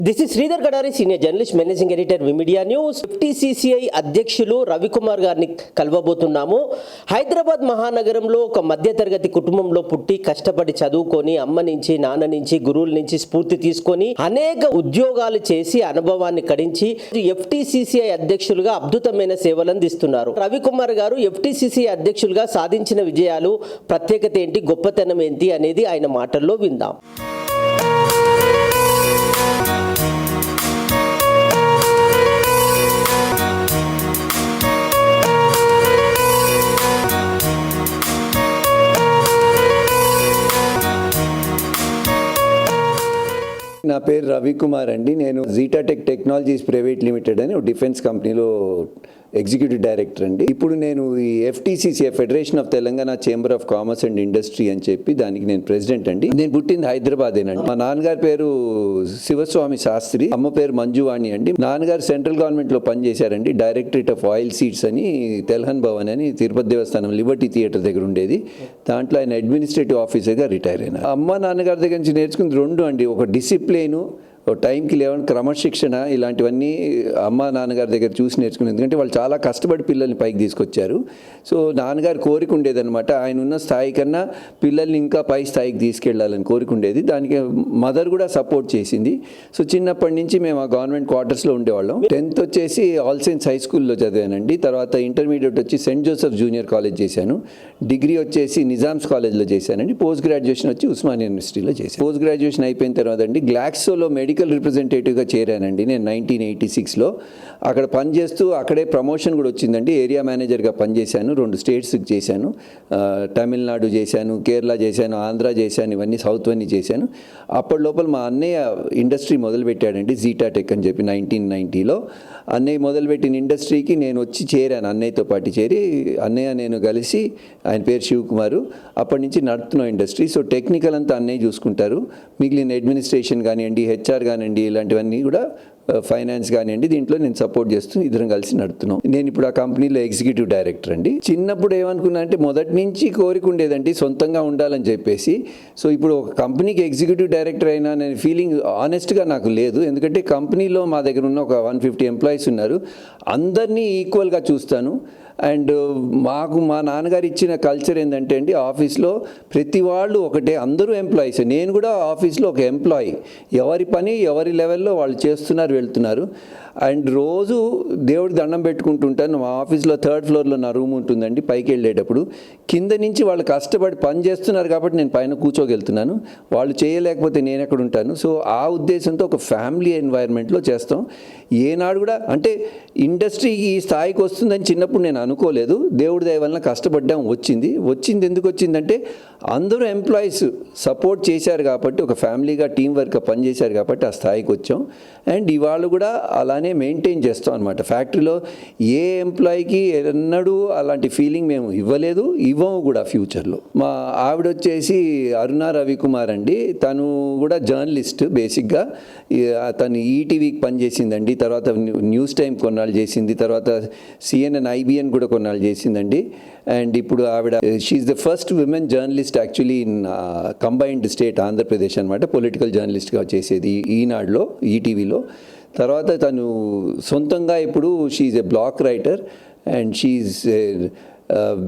This is Sridhar Gadari, senior journalist, managing editor, media news. FTCCI అధ్యక్షులు రవికుమార్ గారిని కలవబోతున్నాము. హైదరాబాద్ మహానగరంలో ఒక మధ్యతరగతి కుటుంబంలో పుట్టి కష్టపడి చదువుకొని అమ్మ నుంచి, నాన్న నుంచి, గురువుల నుంచి స్ఫూర్తి తీసుకొని అనేక ఉద్యోగాలు చేసి అనుభవాన్ని కడించి ఎఫ్టీసీసీఐ అధ్యక్షులుగా అద్భుతమైన సేవలు అందిస్తున్నారు. రవికుమార్ గారు ఎఫ్టీసీసీఐ అధ్యక్షులుగా సాధించిన విజయాలు, ప్రత్యేకత ఏంటి, గొప్పతనం ఏంటి అనేది ఆయన మాటల్లో విందాం. నా పేరు రవికుమార్ అండి. నేను జీటాటెక్ టెక్నాలజీస్ ప్రైవేట్ లిమిటెడ్ అని డిఫెన్స్ కంపెనీలో ఎగ్జిక్యూటివ్ డైరెక్టర్ అండి. ఇప్పుడు నేను ఈ FTCC, federation of Telangana chamber of commerce and industry అని చెప్పి దానికి నేను ప్రెసిడెంట్ అండి. నేను పుట్టింది హైదరాబాదేనండి. మా నాన్నగారి పేరు శివస్వామి శాస్త్రి, అమ్మ పేరు మంజువాణి అండి. నాన్నగారు సెంట్రల్ గవర్నమెంట్ లో పనిచేశారండి. డైరెక్టరేట్ ఆఫ్ ఆయిల్ సీడ్స్ అని, తెల్హన్ భవన్ అని తిరుపతి దేవస్థానం లిబర్టీ థియేటర్ దగ్గర ఉండేది. దాంట్లో ఆయన అడ్మినిస్ట్రేటివ్ ఆఫీసర్గా రిటైర్ అయినారు. అమ్మ నాన్నగారి దగ్గర నుంచి నేర్చుకుంది రెండు అండి. ఒక డిసిప్లిన్, టైంకి లేవని క్రమశిక్షణ, ఇలాంటివన్నీ అమ్మ నాన్నగారి దగ్గర చూసి నేర్చుకున్నాను. ఎందుకంటే వాళ్ళు చాలా కష్టపడి పిల్లల్ని పైకి తీసుకొచ్చారు. సో నాన్నగారి కోరిక ఉండేదన్నమాట, ఆయన ఉన్న స్థాయి కన్నా పిల్లల్ని ఇంకా పై స్థాయికి తీసుకెళ్లాలని కోరిక ఉండేది. దానికి మదర్ కూడా సపోర్ట్ చేసింది. సో చిన్నప్పటి నుంచి మేము ఆ గవర్నమెంట్ క్వార్టర్స్లో ఉండేవాళ్ళం. 10th వచ్చేసి ఆల్ సెయింట్స్ హై స్కూల్లో చదివానండి. తర్వాత ఇంటర్మీడియట్ వచ్చి సెయింట్ జోసెఫ్ జూనియర్ కాలేజ్ చేశాను. డిగ్రీ వచ్చేసి నిజామ్స్ కాలేజ్లో చేశానండి. పోస్ట్ గ్రాడ్యుయేషన్ వచ్చి ఉస్మానియా యూనివర్సిటీలో చేశాను. పోస్ట్ గ్రాడ్యుయేషన్ అయిపోయిన తర్వాత అండి గ్లాక్సోలో మెడికల్ రిప్రజెంటేటివ్గా చేరానండి నేను 1986లో. అక్కడ పనిచేస్తూ అక్కడే ప్రమోషన్ కూడా వచ్చిందండి. ఏరియా మేనేజర్గా పనిచేశాను. 2 స్టేట్స్కి చేశాను. తమిళనాడు చేశాను, కేరళ చేశాను, ఆంధ్ర చేశాను, ఇవన్నీ సౌత్ అన్నీ చేశాను. అప్పటి లోపల మా అన్నయ్య ఇండస్ట్రీ మొదలుపెట్టాడండి, జీటాటెక్ అని చెప్పి 1990లో. అన్నయ్య మొదలుపెట్టిన ఇండస్ట్రీకి నేను వచ్చి చేరాను. అన్నయ్యతో పాటు చేరి అన్నయ్య నేను కలిసి, ఆయన పేరు శివకుమారు, అప్పటి నుంచి నడుపుతున్నాం ఇండస్ట్రీ. సో టెక్నికల్ అంతా అన్నయ్య చూసుకుంటారు. మిగిలిన అడ్మినిస్ట్రేషన్ కానివ్వండి, హెచ్ఆర్ కానివ్వండి, ఇలాంటివన్నీ కూడా, ఫైనాన్స్ కానివ్వండి, దీంట్లో నేను సపోర్ట్ చేస్తూ ఇద్దరం కలిసి నడుపుతున్నాం. నేను ఇప్పుడు ఆ కంపెనీలో ఎగ్జిక్యూటివ్ డైరెక్టర్ అండి. చిన్నప్పుడు ఏమనుకున్నా అంటే మొదటి నుంచి కోరిక ఉండేదండి సొంతంగా ఉండాలని చెప్పేసి. సో ఇప్పుడు ఒక కంపెనీకి ఎగ్జిక్యూటివ్ డైరెక్టర్ అయినా అనే ఫీలింగ్ ఆనెస్ట్గా నాకు లేదు. ఎందుకంటే కంపెనీలో మా దగ్గర ఉన్న ఒక 150 ఎంప్లాయీస్ ఉన్నారు. అందరినీ ఈక్వల్గా చూస్తాను. అండ్ మాకు మా నాన్నగారు ఇచ్చిన కల్చర్ ఏంటంటే అండి, ఆఫీస్లో ప్రతి వాళ్ళు ఒకటే, అందరూ ఎంప్లాయీస్. నేను కూడా ఆఫీస్లో ఒక ఎంప్లాయీ. ఎవరి పని ఎవరి లెవెల్లో వాళ్ళు చేస్తున్నారు, వెళ్తున్నారు. అండ్ రోజు దేవుడి దండం పెట్టుకుంటుంటాను. మా ఆఫీస్లో 3rd ఫ్లోర్లో నా రూమ్ ఉంటుందండి. పైకి వెళ్ళేటప్పుడు కింద నుంచి వాళ్ళు కష్టపడి పని చేస్తున్నారు కాబట్టి నేను పైన కూర్చోగలుగుతున్నాను. వాళ్ళు చేయలేకపోతే నేను ఎక్కడ ఉంటాను. సో ఆ ఉద్దేశంతో ఒక ఫ్యామిలీ ఎన్వైర్న్మెంట్లో చేస్తాం. ఏనాడు కూడా అంటే ఇండస్ట్రీకి ఈ స్థాయికి వస్తుందని చిన్నప్పుడు నేను అనుకోలేదు. దేవుడి దయ వలన కష్టపడ్డాం, వచ్చింది. ఎందుకు వచ్చిందంటే అందరూ ఎంప్లాయీస్ సపోర్ట్ చేశారు కాబట్టి, ఒక ఫ్యామిలీగా టీం వర్క్గా పనిచేశారు కాబట్టి ఆ స్థాయికి వచ్చాం. అండ్ ఇవాళ కూడా అలానే మెయింటైన్ చేస్తాం అనమాట. ఫ్యాక్టరీలో ఏ ఎంప్లాయీకి ఎన్నడూ అలాంటి ఫీలింగ్ మేము ఇవ్వము కూడా ఫ్యూచర్లో. మా ఆవిడ వచ్చేసి అరుణ రవికుమార్ అండి. తను కూడా జర్నలిస్ట్ బేసిక్గా. తను ఈటీవీకి పనిచేసిందండి. తర్వాత న్యూస్ టైం కొన్నాళ్ళు చేసింది. తర్వాత CNN, IBN కూడా కొన్నాళ్ళు చేసిందండి. అండ్ ఇప్పుడు ఆవిడ she is the first women journalist actually in combined state Andhra Pradesh అనమాట. పొలిటికల్ జర్నలిస్ట్గా చేసేది ఈనాడులో, ఈటీవీలో. తర్వాత తను సొంతంగా ఇప్పుడు she is a blog writer and she is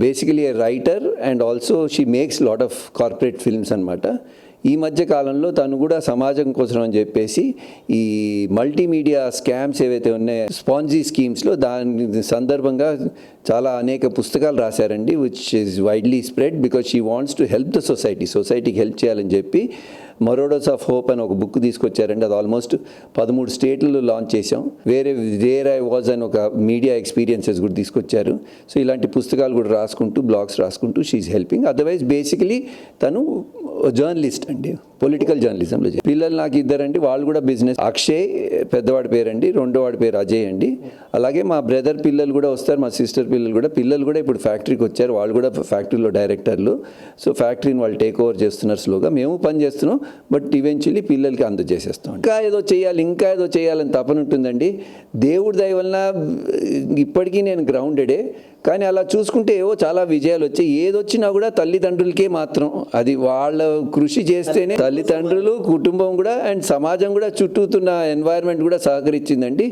basically a writer and also she makes lot of corporate films అనమాట. ఈ మధ్య కాలంలో తను కూడా సమాజం కోసం అని చెప్పేసి ఈ మల్టీమీడియా స్కామ్స్ ఏవైతే ఉన్నాయో, స్పాన్జీ స్కీమ్స్లో, దాని సందర్భంగా చాలా అనేక పుస్తకాలు రాశారండి. Which is widely spread because she wants to help the సొసైటీకి హెల్ప్ చేయాలని చెప్పి మరోడోస్ ఆఫ్ హోప్ అని ఒక బుక్ తీసుకొచ్చారండి. అది ఆల్మోస్ట్ 13 స్టేట్లలో లాంచ్ చేసాం. వేర్ ఐ వాజ్ అని ఒక మీడియా ఎక్స్పీరియన్సెస్ కూడా తీసుకొచ్చారు. సో ఇలాంటి పుస్తకాలు కూడా రాసుకుంటూ, బ్లాగ్స్ రాసుకుంటూ షీఈస్ హెల్పింగ్. అదర్వైజ్ బేసికలీ తను జర్నలిస్ట్ అండి, పొలిటికల్ జర్నలిజంలో. పిల్లలు నాకు ఇద్దరండి, వాళ్ళు కూడా బిజినెస్. అక్షయ్ పెద్దవాడి పేరండి, రెండోవాడి పేరు అజయ్ అండి. అలాగే మా బ్రదర్ పిల్లలు కూడా వస్తారు, మా సిస్టర్ పిల్లలు కూడా ఇప్పుడు ఫ్యాక్టరీకి వచ్చారు. వాళ్ళు కూడా ఫ్యాక్టరీలో డైరెక్టర్లు. సో ఫ్యాక్టరీని వాళ్ళు టేక్ ఓవర్ చేస్తున్నారు స్లోగా. మేము పని చేస్తున్నాం, బట్ ఈవెన్చువల్లీ పిల్లలకి అందజేసేస్తాం. ఇంకా ఏదో చేయాలని తపన ఉంటుందండి. దేవుడి దయ వలన ఇప్పటికీ నేను గ్రౌండెడే. కానీ అలా చూసుకుంటే ఏవో చాలా విజయాలు వచ్చాయి. ఏదొచ్చినా కూడా తల్లిదండ్రులకే మాత్రం అది వాళ్ళ కృషి చేస్తేనే తల్లిదండ్రులు, కుటుంబం కూడా అండ్ సమాజం కూడా చుట్టూతున్న ఎన్వైరన్మెంట్ కూడా సహకరించిందండి.